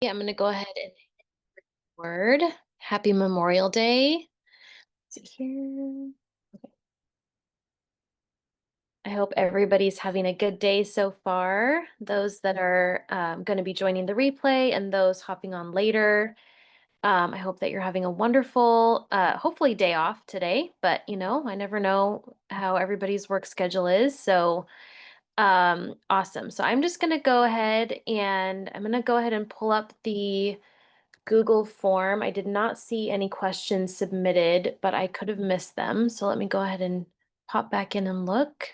Yeah, I'm going to go ahead and word. Happy Memorial Day. Let's see here. I hope everybody's having a good day so far. Those that are going to be joining the replay and those hopping on later. I hope that you're having a wonderful, hopefully day off today, but I never know how everybody's work schedule is. So, awesome. So I'm just going to go ahead and pull up the Google form. I did not see any questions submitted, but I could have missed them. So let me go ahead and pop back in and look.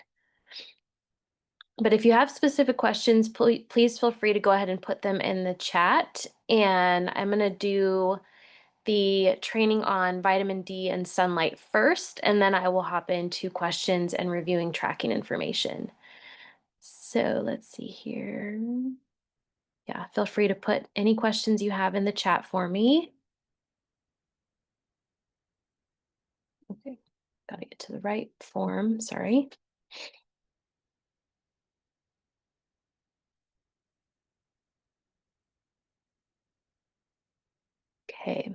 But if you have specific questions, please feel free to go ahead and put them in the chat. And I'm going to do the training on vitamin D and sunlight first, and then I will hop into questions and reviewing tracking information. So let's see here. Yeah, feel free to put any questions you have in the chat for me. Okay, gotta get to the right form, sorry. Okay,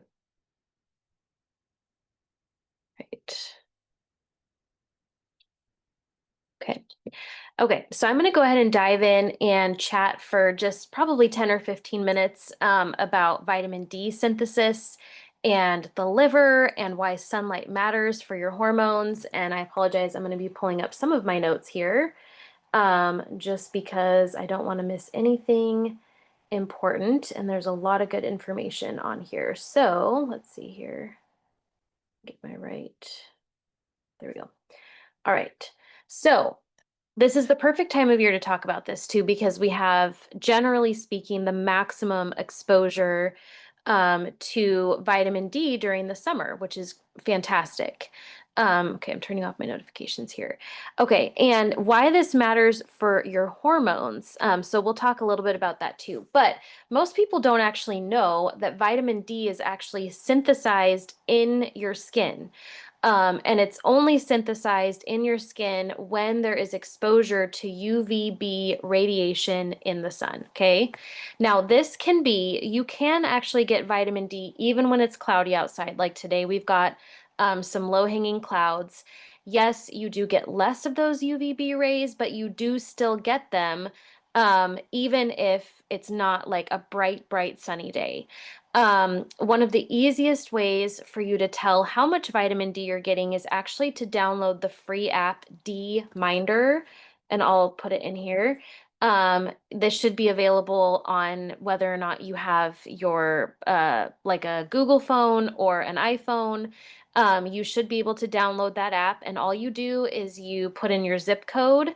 right. Okay. Okay, so I'm going to go ahead and dive in and chat for just probably 10 or 15 minutes about vitamin D synthesis and the liver and why sunlight matters for your hormones. And I apologize, I'm going to be pulling up some of my notes here just because I don't want to miss anything important. And there's a lot of good information on here. So let's see here. Get my right. There we go. All right. So this is the perfect time of year to talk about this too, because we have, generally speaking, the maximum exposure to vitamin D during the summer, which is fantastic. Okay, I'm turning off my notifications here. Okay, and why this matters for your hormones. So we'll talk a little bit about that too. But most people don't actually know that vitamin D is actually synthesized in your skin. And it's only synthesized in your skin when there is exposure to UVB radiation in the sun, okay? Now, you can actually get vitamin D even when it's cloudy outside. Like today, we've got some low-hanging clouds. Yes, you do get less of those UVB rays, but you do still get them even if it's not like a bright, bright sunny day. One of the easiest ways for you to tell how much vitamin D you're getting is actually to download the free app D Minder, and I'll put it in here. This should be available on whether or not you have your like a Google phone or an iPhone. You should be able to download that app, and all you do is you put in your zip code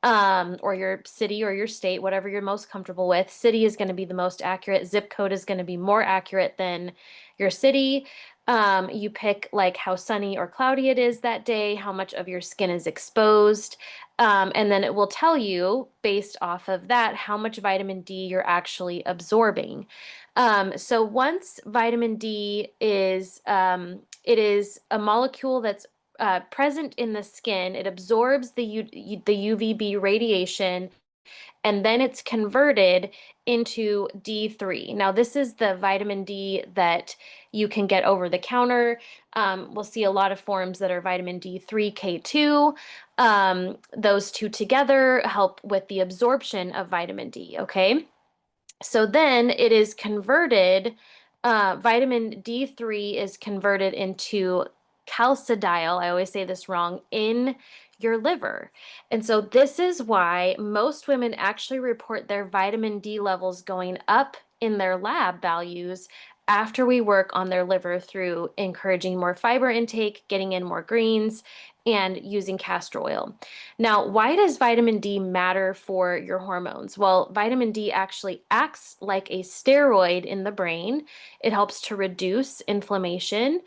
or your city or your state, whatever you're most comfortable with. City is going to be the most accurate. Zip code is going to be more accurate than your city. You pick like how sunny or cloudy it is that day, how much of your skin is exposed, and then it will tell you based off of that how much vitamin D you're actually absorbing. So once vitamin D is, it is a molecule that's present in the skin. It absorbs the UVB radiation, and then it's converted into D3. Now, this is the vitamin D that you can get over the counter. We'll see a lot of forms that are vitamin D3, K2. Those two together help with the absorption of vitamin D, okay? So then it is converted, vitamin D3 is converted into calcidiol, I always say this wrong, in your liver. And so this is why most women actually report their vitamin D levels going up in their lab values after we work on their liver through encouraging more fiber intake, getting in more greens, and using castor oil. Now, why does vitamin D matter for your hormones? Well, vitamin D actually acts like a steroid in the brain. It helps to reduce inflammation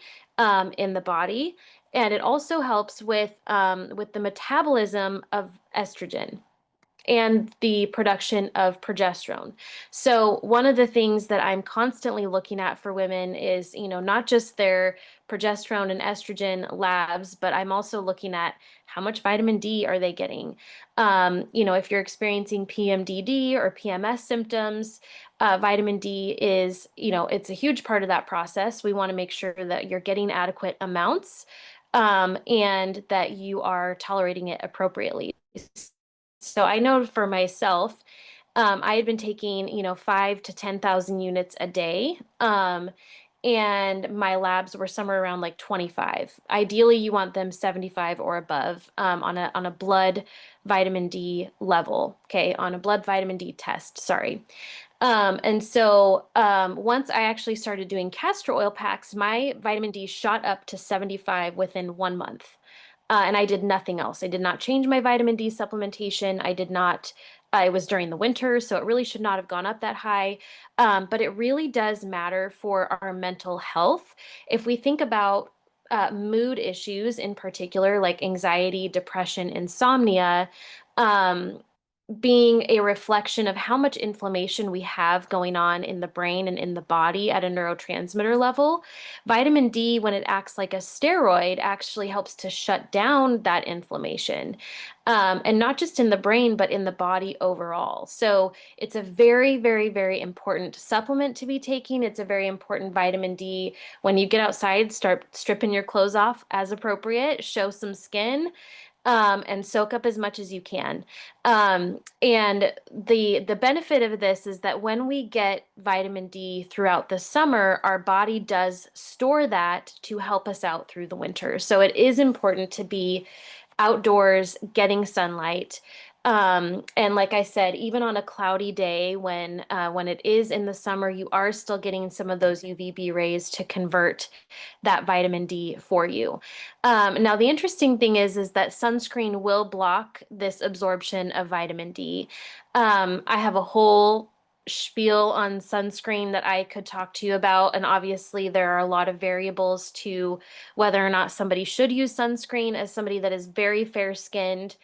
in the body, and it also helps with the metabolism of estrogen. and the production of progesterone. So one of the things that I'm constantly looking at for women is, not just their progesterone and estrogen labs, but I'm also looking at how much vitamin D are they getting. If you're experiencing PMDD or PMS symptoms, vitamin D is, it's a huge part of that process. We want to make sure that you're getting adequate amounts, and that you are tolerating it appropriately. So I know for myself, I had been taking, 5 to 10,000 units a day. And my labs were somewhere around like 25. Ideally, you want them 75 or above, on a blood vitamin D level. Okay, on a blood vitamin D test. Sorry. And so once I actually started doing castor oil packs, my vitamin D shot up to 75 within 1 month. And I did nothing else. I did not change my vitamin D supplementation. I did not, it was during the winter, so it really should not have gone up that high. But it really does matter for our mental health. If we think about mood issues in particular, like anxiety, depression, insomnia, um, being a reflection of how much inflammation we have going on in the brain and in the body at a neurotransmitter level. Vitamin D, when it acts like a steroid, actually helps to shut down that inflammation. And not just in the brain, but in the body overall. So it's a very, very, very important supplement to be taking. It's a very important vitamin D. When you get outside, start stripping your clothes off as appropriate, show some skin, and soak up as much as you can. And the benefit of this is that when we get vitamin D throughout the summer, our body does store that to help us out through the winter. So it is important to be outdoors, getting sunlight. And like I said, even on a cloudy day when it is in the summer, you are still getting some of those UVB rays to convert that vitamin D for you. Now, the interesting thing is that sunscreen will block this absorption of vitamin D. I have a whole spiel on sunscreen that I could talk to you about, and obviously there are a lot of variables to whether or not somebody should use sunscreen. As somebody that is very fair-skinned,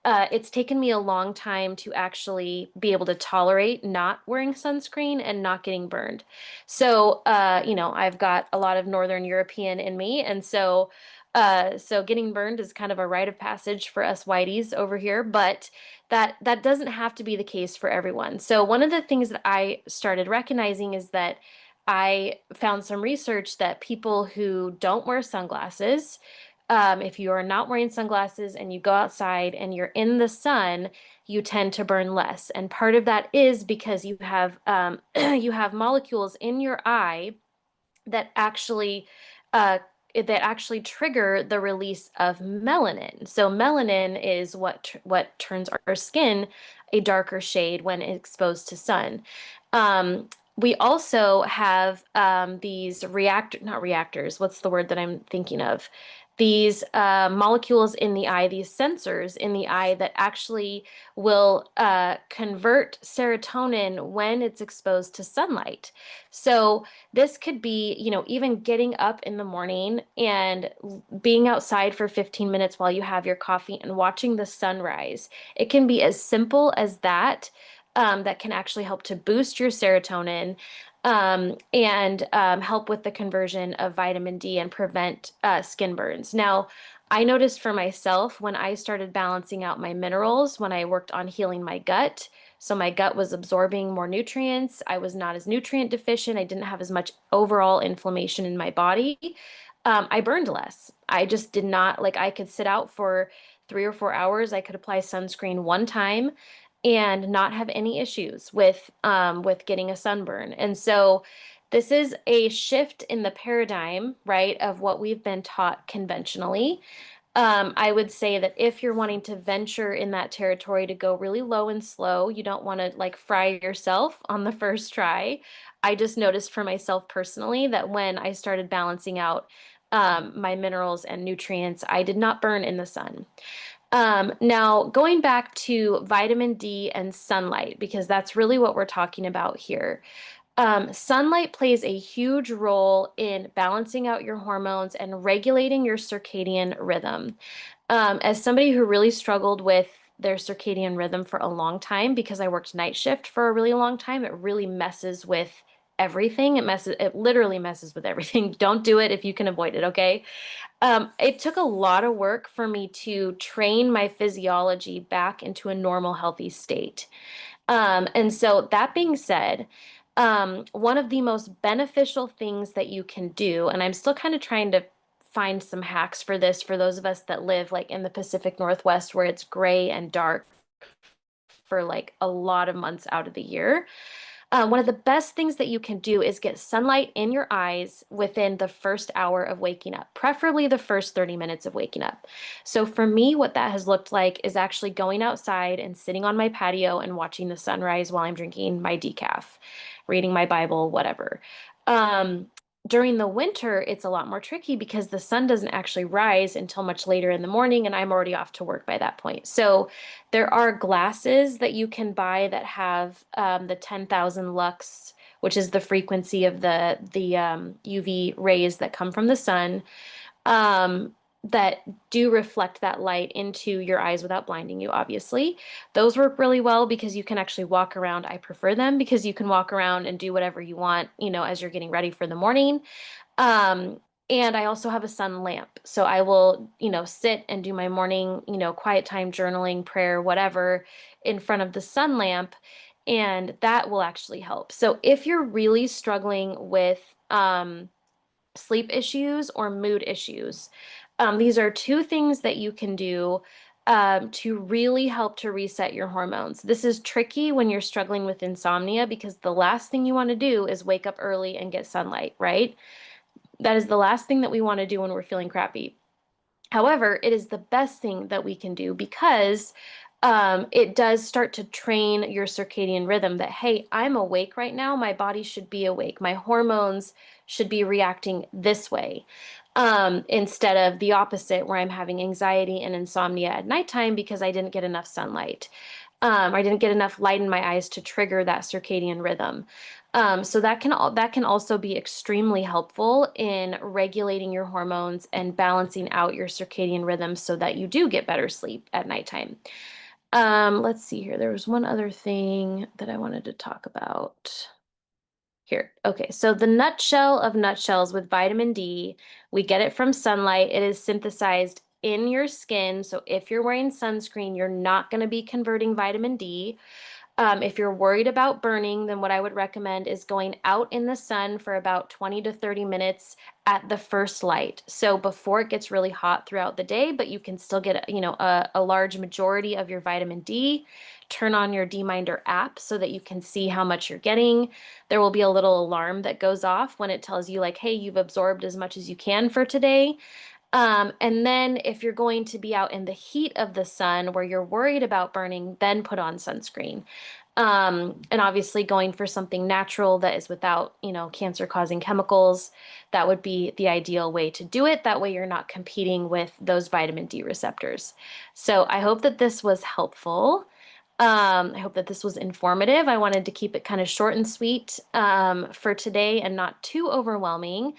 it's taken me a long time to actually be able to tolerate not wearing sunscreen and not getting burned. So, I've got a lot of Northern European in me, and so getting burned is kind of a rite of passage for us whiteys over here, but that doesn't have to be the case for everyone. So one of the things that I started recognizing is that I found some research that people who don't wear sunglasses, if you are not wearing sunglasses and you go outside and you're in the sun, you tend to burn less. And part of that is because you have you have molecules in your eye that actually uh, that actually trigger the release of melanin. So melanin is what turns our skin a darker shade when exposed to sun. We also have these not reactors. What's the word that I'm thinking of? These molecules in the eye, these sensors in the eye that actually will convert serotonin when it's exposed to sunlight. So this could be, even getting up in the morning and being outside for 15 minutes while you have your coffee and watching the sunrise. It can be as simple as that, that can actually help to boost your serotonin, and help with the conversion of vitamin D and prevent skin burns. Now, I noticed for myself when I started balancing out my minerals, when I worked on healing my gut, so my gut was absorbing more nutrients. I was not as nutrient deficient. I didn't have as much overall inflammation in my body. I burned less. I just did not like I could sit out for 3 or 4 hours. I could apply sunscreen one time and not have any issues with getting a sunburn. And so this is a shift in the paradigm, right, of what we've been taught conventionally. I would say that if you're wanting to venture in that territory to go really low and slow, you don't want to like fry yourself on the first try. I just noticed for myself personally that when I started balancing out my minerals and nutrients, I did not burn in the sun. Now, going back to vitamin D and sunlight, because that's really what we're talking about here. Sunlight plays a huge role in balancing out your hormones and regulating your circadian rhythm. As somebody who really struggled with their circadian rhythm for a long time because I worked night shift for a really long time. It really messes with everything. It literally messes with everything. Don't do it if you can avoid it, okay? It took a lot of work for me to train my physiology back into a normal, healthy state. And so that being said, one of the most beneficial things that you can do, and I'm still kind of trying to find some hacks for this for those of us that live like in the Pacific Northwest where it's gray and dark for like a lot of months out of the year. One of the best things that you can do is get sunlight in your eyes within the first hour of waking up, preferably the first 30 minutes of waking up. So for me, what that has looked like is actually going outside and sitting on my patio and watching the sunrise while I'm drinking my decaf, reading my Bible, whatever. Um, During the winter, it's a lot more tricky because the sun doesn't actually rise until much later in the morning, and I'm already off to work by that point. So there are glasses that you can buy that have the 10,000 lux, which is the frequency of the UV rays that come from the sun, um, that do reflect that light into your eyes without blinding you, obviously. Those work really well because you can actually walk around. I prefer them because you can walk around and do whatever you want, as you're getting ready for the morning. Um, and I also have a sun lamp. So I will, sit and do my morning, quiet time journaling, prayer, whatever, in front of the sun lamp, and that will actually help. So if you're really struggling with sleep issues or mood issues, these are two things that you can do to really help to reset your hormones. This is tricky when you're struggling with insomnia because the last thing you want to do is wake up early and get sunlight, right? That is the last thing that we want to do when we're feeling crappy. However, it is the best thing that we can do because it does start to train your circadian rhythm that, hey, I'm awake right now. My body should be awake. My hormones should be reacting this way, instead of the opposite, where I'm having anxiety and insomnia at nighttime because I didn't get enough sunlight. I didn't get enough light in my eyes to trigger that circadian rhythm. So that can also be extremely helpful in regulating your hormones and balancing out your circadian rhythm so that you do get better sleep at nighttime. Let's see here. There was one other thing that I wanted to talk about. Here. Okay, so the nutshell of nutshells with vitamin D, we get it from sunlight. It is synthesized in your skin. So if you're wearing sunscreen, you're not going to be converting vitamin D. If you're worried about burning, then what I would recommend is going out in the sun for about 20 to 30 minutes at the first light. So before it gets really hot throughout the day, but you can still get, a large majority of your vitamin D. Turn on your D-Minder app so that you can see how much you're getting. There will be a little alarm that goes off when it tells you like, hey, you've absorbed as much as you can for today. And then if you're going to be out in the heat of the sun where you're worried about burning, then put on sunscreen. And obviously going for something natural that is without, cancer-causing chemicals, that would be the ideal way to do it. That way you're not competing with those vitamin D receptors. So I hope that this was helpful. I hope that this was informative. I wanted to keep it kind of short and sweet for today and not too overwhelming.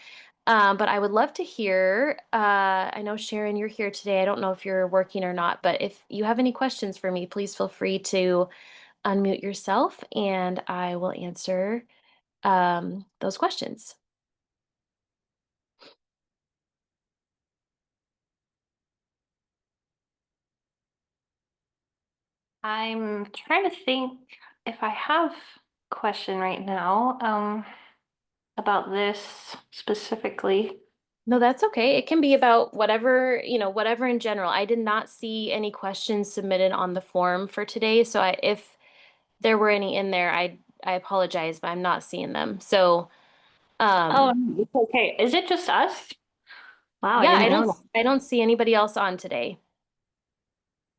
But I would love to hear. I know Sharon, you're here today. I don't know if you're working or not, but if you have any questions for me, please feel free to unmute yourself and I will answer those questions. I'm trying to think if I have a question right now, about this specifically. No, that's okay. It can be about whatever, whatever in general. I did not see any questions submitted on the form for today, so if there were any in there, I apologize, but I'm not seeing them. So, Oh, um, it's okay. Is it just us? Wow, I yeah, didn't know I don't see anybody else on today.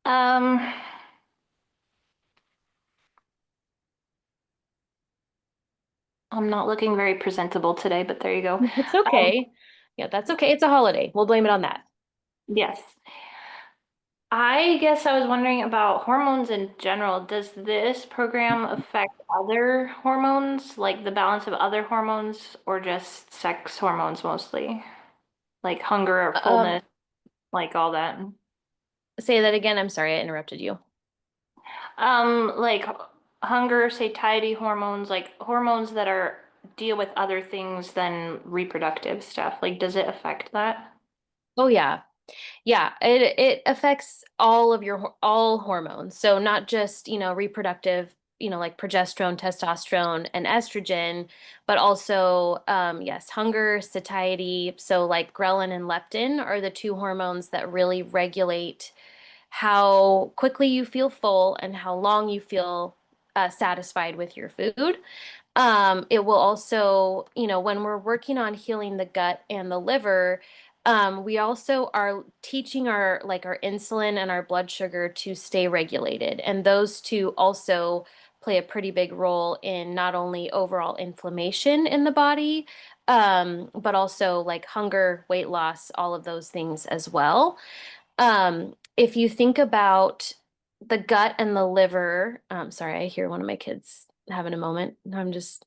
that. I'm not looking very presentable today, but there you go. It's Um, okay. Yeah, that's okay. It's a holiday. We'll blame it on that. yes. I guess I was wondering about hormones in general. Does this program affect other hormones, like the balance of other hormones, or just sex hormones mostly? Like hunger or Um, fullness, like all that? Say that again. I'm sorry, I interrupted you. Like hunger, satiety hormones, like hormones that are deal with other things than reproductive stuff. Like, does it affect that? Oh yeah. Yeah, it affects all of all hormones. So not just, reproductive, like progesterone, testosterone, and estrogen, but also yes, hunger, satiety. So like ghrelin and leptin are the two hormones that really regulate how quickly you feel full and how long you feel satisfied with your food. It will also, when we're working on healing the gut and the liver, we also are teaching our insulin and our blood sugar to stay regulated. And those two also play a pretty big role in not only overall inflammation in the body, but also like hunger, weight loss, all of those things as well. If you think about the gut and the liver, sorry, I hear one of my kids having a moment.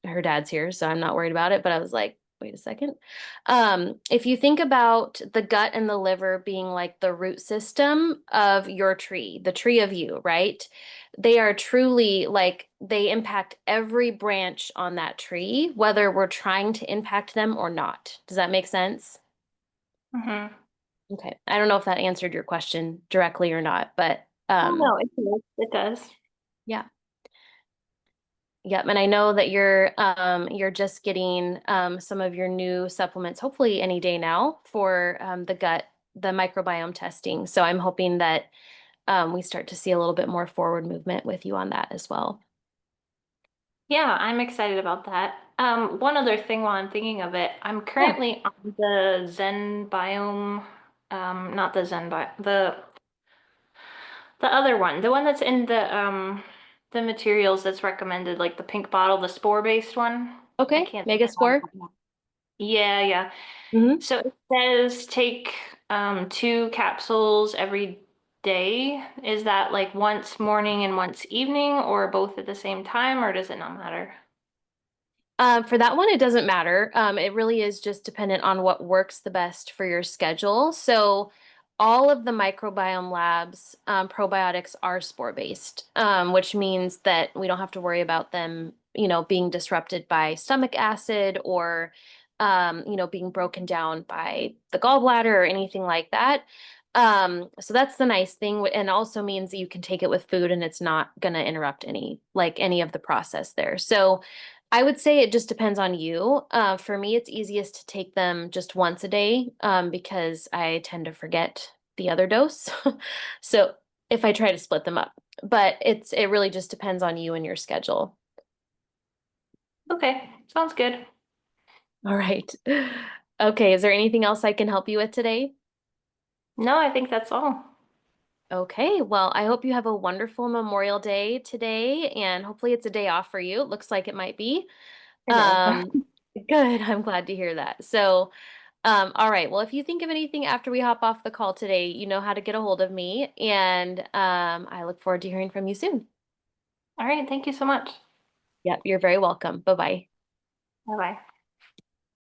Her dad's here, so I'm not worried about it, but I was like, wait a second. If you think about the gut and the liver being like the root system of your tree, the tree of you, right? They are truly like they impact every branch on that tree, whether we're trying to impact them or not. Does that make sense? Mm-hmm. Okay. I don't know if that answered your question directly or not, but Oh, no, it does. It does. yeah. Yep. And I know that you're just getting some of your new supplements, hopefully any day now for the gut, the microbiome testing. So I'm hoping that we start to see a little bit more forward movement with you on that as well. Yeah, I'm excited about that. One other thing while I'm thinking of it, I'm Yeah. currently on the Zen biome, not the Zen bi the other one, the one that's in the materials that's recommended, like the pink bottle, the spore-based one. I Okay. can't think of Megaspore. it. Yeah, yeah. Hmm. So it says take 2 capsules every day. Is that like once morning and once evening, or both at the same time, or does it not matter? For that one, it doesn't matter. It really is just dependent on what works the best for your schedule. So, all of the microbiome labs, probiotics are spore-based, which means that we don't have to worry about them, being disrupted by stomach acid or, being broken down by the gallbladder or anything like that. So that's the nice thing, and also means that you can take it with food and it's not going to interrupt any of the process there. So, I would say it just depends on you. For me, it's easiest to take them just once a day because I tend to forget the other dose. So if I try to split them up, but it really just depends on you and your schedule. Okay, sounds good. All right. Okay, is there anything else I can help you with today? No, I think that's all. Okay, well, I hope you have a wonderful Memorial Day today, and hopefully it's a day off for you. It looks like it might be. It is. Um, Good. I'm glad to hear that. So, all right. Well, if you think of anything after we hop off the call today, you know how to get a hold of me, and I look forward to hearing from you soon. All right, thank you so much. Yep, you're very welcome. Bye bye. Bye bye.